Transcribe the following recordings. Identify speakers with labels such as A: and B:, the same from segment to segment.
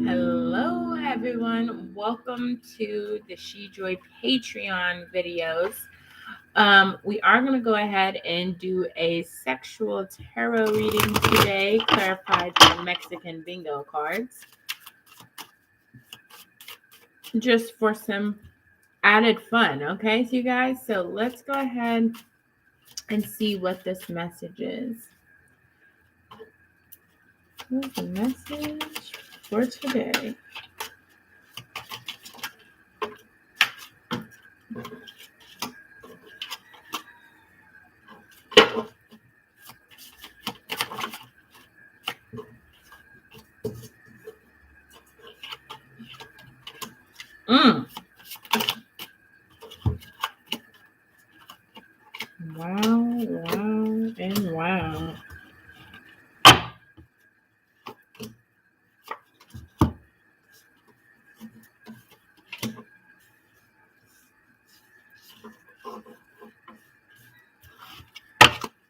A: Hello, everyone. Welcome to the She Joy Patreon videos. We are going to go ahead and do a sexual tarot reading today, clarified by Mexican bingo cards, just for some added fun. Okay, so you guys, so let's go ahead and see what this message is. What's the message for today? Wow, and wow.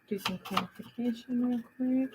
A: Do some clarification real quick.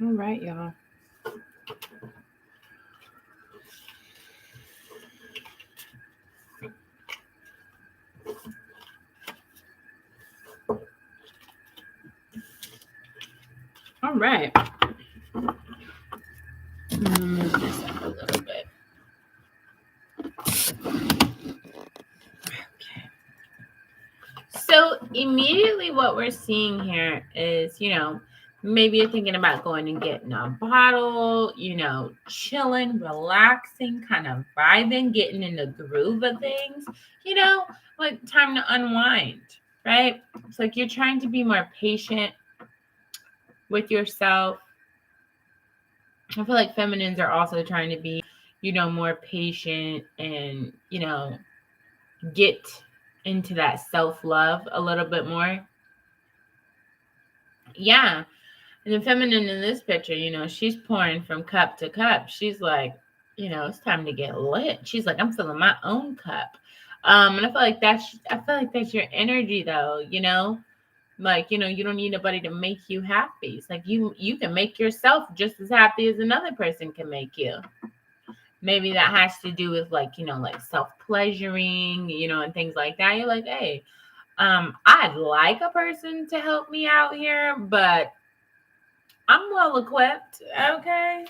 A: All right, y'all. All right. Move this up a little bit. Okay. So immediately what we're seeing here is, maybe you're thinking about going and getting a bottle, chilling, relaxing, kind of vibing, getting in the groove of things, like time to unwind, right? It's like you're trying to be more patient with yourself. I feel like feminines are also trying to be, more patient and, get into that self-love a little bit more. Yeah. And the feminine in this picture, she's pouring from cup to cup. She's like, it's time to get lit. She's like, I'm filling my own cup. And I feel like that's your energy though, like, you don't need nobody to make you happy. It's like you can make yourself just as happy as another person can make you. Maybe that has to do with like, like self-pleasuring, and things like that. You're like, hey, I'd like a person to help me out here, but I'm well equipped. Okay.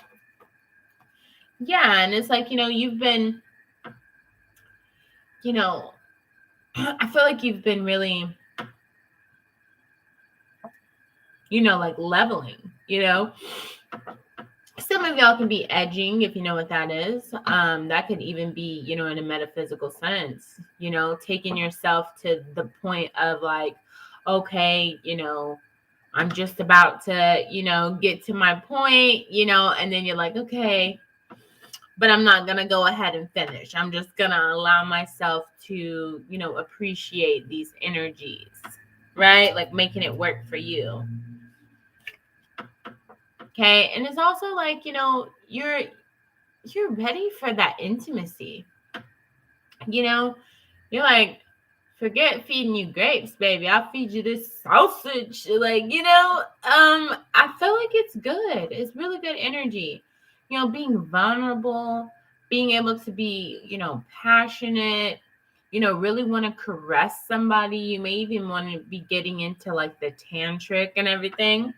A: Yeah. And it's like, you've been, I feel like you've been really, like leveling, Some of y'all can be edging, if you know what that is. That could even be, in a metaphysical sense, taking yourself to the point of like, okay, I'm just about to, get to my point, and then you're like, okay, but I'm not going to go ahead and finish. I'm just going to allow myself to, appreciate these energies, right? Like making it work for you. Okay. And it's also like, you're ready for that intimacy. You're like, forget feeding you grapes, baby. I'll feed you this sausage. Like, I feel like it's good. It's really good energy. Being vulnerable, being able to be, passionate, really want to caress somebody. You may even want to be getting into like the tantric and everything.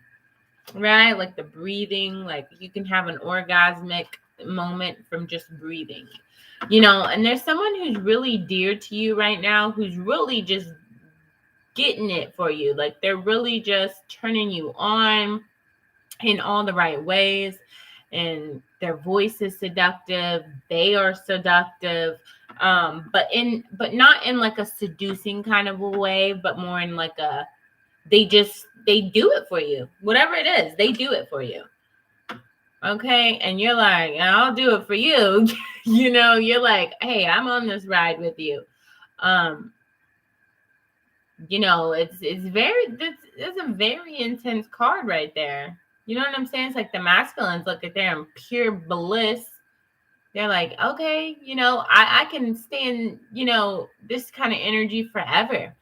A: right? Like the breathing, like you can have an orgasmic moment from just breathing, and there's someone who's really dear to you right now who's really just getting it for you. Like they're really just turning you on in all the right ways, and their voice is seductive, they are seductive, but not in like a seducing kind of a way, but more in like a they do it for you. Whatever it is, they do it for you. Okay. And you're like, I'll do it for you. You're like, hey, I'm on this ride with you. It's a very intense card right there. You know what I'm saying? It's like the masculines look at there in pure bliss. They're like, okay, I can stand, this kind of energy forever.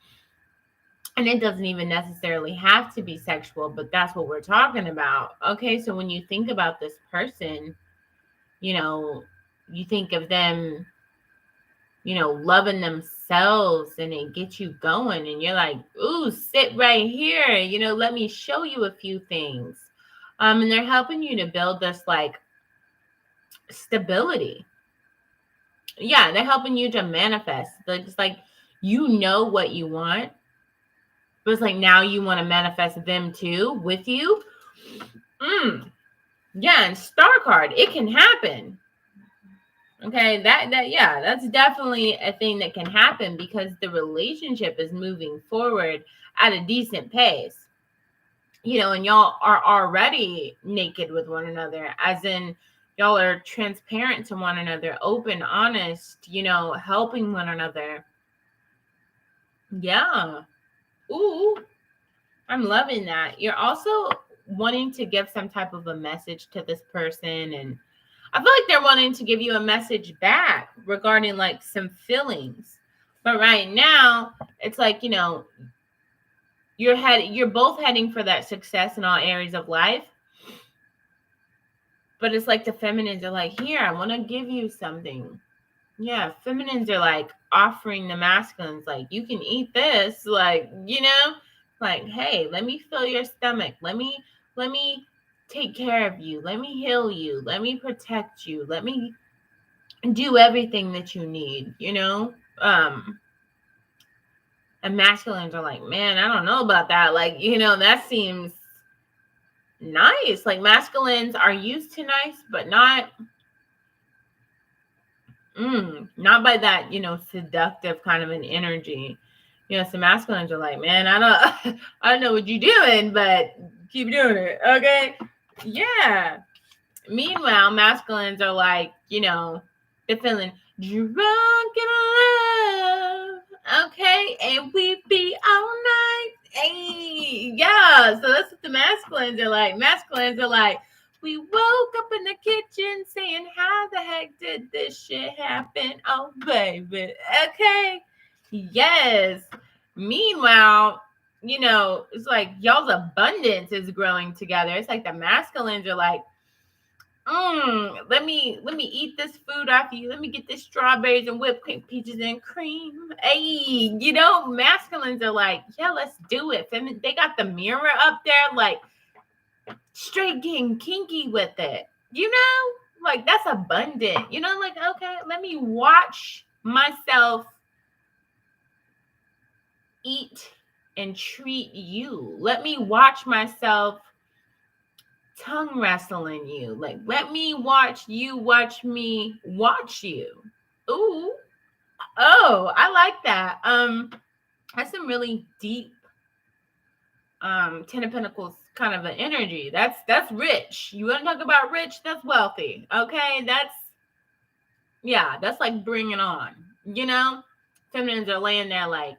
A: And it doesn't even necessarily have to be sexual, but that's what we're talking about. Okay, so when you think about this person, you think of them, loving themselves, and it gets you going, and you're like, ooh, sit right here, let me show you a few things. And they're helping you to build this like stability. Yeah, they're helping you to manifest. Like it's like what you want. But it's like now you want to manifest them too with you. Yeah, and star card, it can happen. Okay, that's definitely a thing that can happen because the relationship is moving forward at a decent pace. And y'all are already naked with one another, as in y'all are transparent to one another, open, honest, helping one another. Yeah. Ooh, I'm loving that. You're also wanting to give some type of a message to this person, and I feel like they're wanting to give you a message back regarding like some feelings. But right now, it's like, you're both heading for that success in all areas of life. But it's like the feminines are like, here, I want to give you something. Yeah, feminines are like offering the masculines, like, you can eat this, like, like, hey, let me fill your stomach. Let me take care of you. Let me heal you. Let me protect you. Let me do everything that you need, and masculines are like, man, I don't know about that. Like, that seems nice. Like masculines are used to nice, but not by that, seductive kind of an energy. Some masculines are like, man, I don't know what you're doing, but keep doing it. Okay. Yeah. Meanwhile, masculines are like, they're feeling drunk in love. Okay. And we be all night. Hey, yeah. So that's what the masculines are like. Masculines are like, we woke up in the kitchen saying, how the heck did this shit happen? Oh, baby. Okay. Yes. Meanwhile, it's like y'all's abundance is growing together. It's like the masculines are like, let me eat this food off you. Let me get this strawberries and whipped cream, peaches and cream. Hey, masculines are like, yeah, let's do it. They got the mirror up there, like straight getting kinky with it. Like that's abundant. Like, okay, let me watch myself eat and treat you. Let me watch myself tongue wrestling you. Like, let me watch you watch me watch you. Ooh. Oh, I like that. That's some really deep Ten of Pentacles kind of an energy. That's rich. You want to talk about rich? That's wealthy. Okay, that's like bring it on. Feminines are laying there like,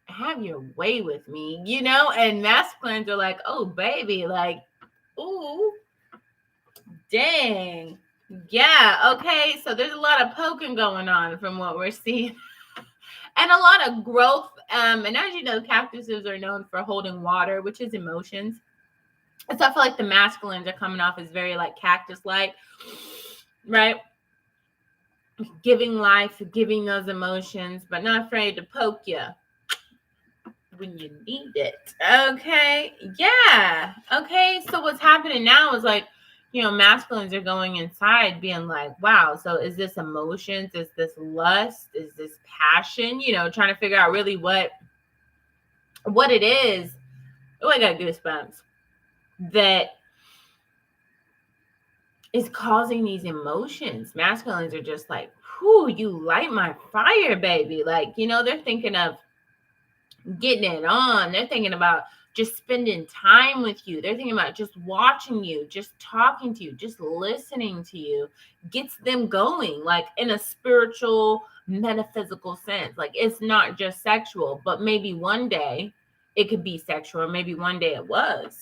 A: have your way with me, and masculines are like, oh baby, like, ooh, dang, yeah, okay. So there's a lot of poking going on from what we're seeing, and a lot of growth. And as you know, cactuses are known for holding water, which is emotions. And so I feel like the masculines are coming off as very like cactus-like, right? Giving life, giving those emotions, but not afraid to poke you. when you need it. Okay. Yeah. Okay. So what's happening now is like, masculines are going inside being like, wow, so is this emotions? Is this lust? Is this passion? Trying to figure out really what it is. Oh, I got goosebumps. That is causing these emotions. Masculines are just like, whew, you light my fire, baby. Like, they're thinking of getting it on. They're thinking about just spending time with you. They're thinking about just watching you, just talking to you, just listening to you gets them going, like in a spiritual, metaphysical sense. Like it's not just sexual, but maybe one day it could be sexual, or maybe one day it was.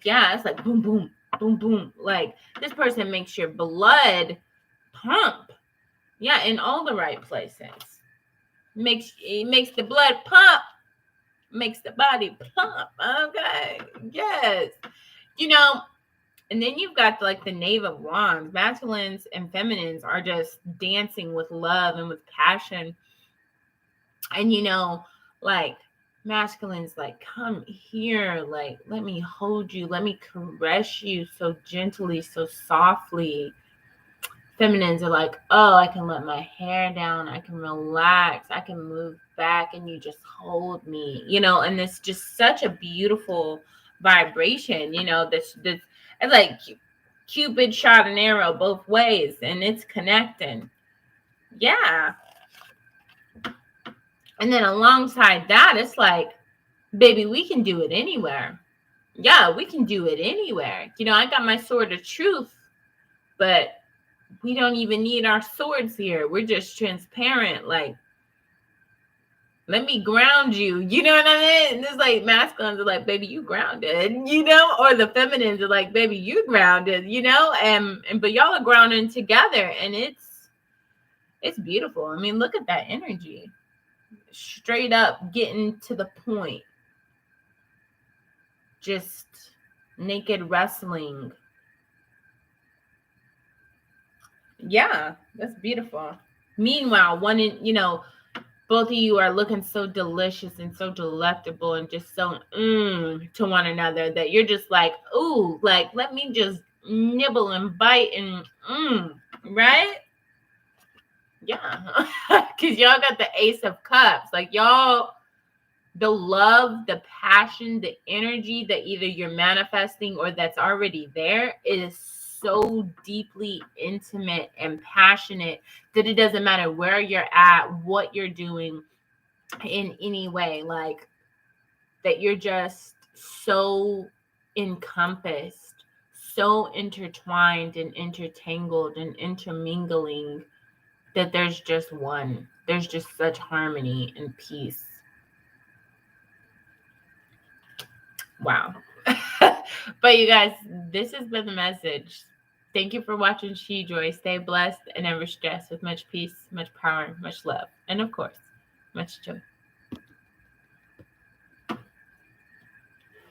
A: Yeah, it's like boom, boom, boom, boom. Like this person makes your blood pump. Yeah, in all the right places. It makes the blood pump, makes the body pump. Okay, yes. And then you've got like the Knave of Wands. Masculines and feminines are just dancing with love and with passion. And like masculines like, come here, like let me hold you, let me caress you so gently, so softly. Feminines are like, oh, I can let my hair down, I can relax, I can move back, and you just hold me, and it's just such a beautiful vibration, this it's like Cupid shot an arrow both ways, and it's connecting. Yeah. And then alongside that, it's like, baby, we can do it anywhere. Yeah, we can do it anywhere. I got my sword of truth, but we don't even need our swords here. We're just transparent. Like, let me ground you. You know what I mean? It's like masculines are like, baby, you grounded, or the feminines are like, baby, you grounded, and but y'all are grounding together, and it's beautiful. I mean, look at that energy. Straight up getting to the point. Just naked wrestling. Yeah, that's beautiful. Meanwhile, both of you are looking so delicious and so delectable and just so to one another that you're just like, ooh, like let me just nibble and bite and right? Yeah. Because y'all got the Ace of Cups. Like y'all, the love, the passion, the energy that either you're manifesting or that's already there is so deeply intimate and passionate that it doesn't matter where you're at, what you're doing in any way, like that you're just so encompassed, so intertwined and intertangled and intermingling that there's just such harmony and peace. Wow. But you guys, this has been the message. Thank you for watching She Joy. Stay blessed and never stressed, with much peace, much power, much love, and of course, much joy.